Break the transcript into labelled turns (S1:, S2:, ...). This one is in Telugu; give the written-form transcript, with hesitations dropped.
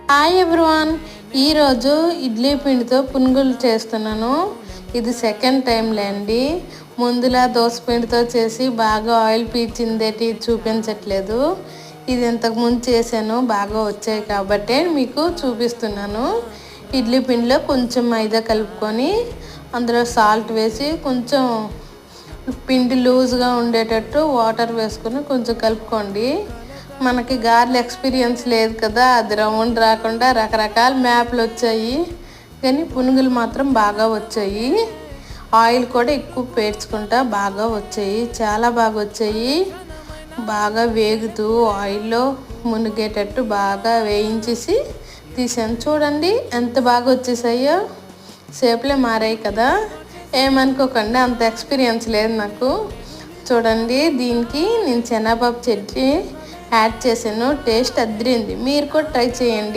S1: హాయ్ ఎవ్రీవన్, ఈరోజు ఇడ్లీ పిండితో పునుగులు చేస్తున్నాను. ఇది సెకండ్ టైంలే అండి. ముందులా దోశ పిండితో చేసి బాగా ఆయిల్ పీల్చిందేటి చూపించట్లేదు. ఇది ఇంతకుముందు చేశాను, బాగా వచ్చాయి కాబట్టి మీకు చూపిస్తున్నాను. ఇడ్లీ పిండిలో కొంచెం మైదా కలుపుకొని అందులో సాల్ట్ వేసి కొంచెం పిండి లూజ్గా ఉండేటట్టు వాటర్ వేసుకొని కొంచెం కలుపుకోండి. మనకి గారెలు ఎక్స్పీరియన్స్ లేదు కదా, అది రౌండ్ రాకుండా రకరకాల మ్యాప్లు వచ్చాయి, కానీ పునుగులు మాత్రం బాగా వచ్చాయి. ఆయిల్ కూడా ఎక్కువ పేర్చుకుంటా బాగా వచ్చాయి, చాలా బాగా వచ్చాయి. బాగా వేగుతూ ఆయిల్లో మునిగేటట్టు బాగా వేయించేసి తీసాను. చూడండి ఎంత బాగా వచ్చేసాయో, షేప్లే మారాయి కదా. ఏమనుకోకండి, అంత ఎక్స్పీరియన్స్ లేదు నాకు. చూడండి, దీనికి నేను శనగపప్పు చట్నీ యాడ్ చేశాను. టేస్ట్ అదిరింది. మీరు కూడా ట్రై చేయండి.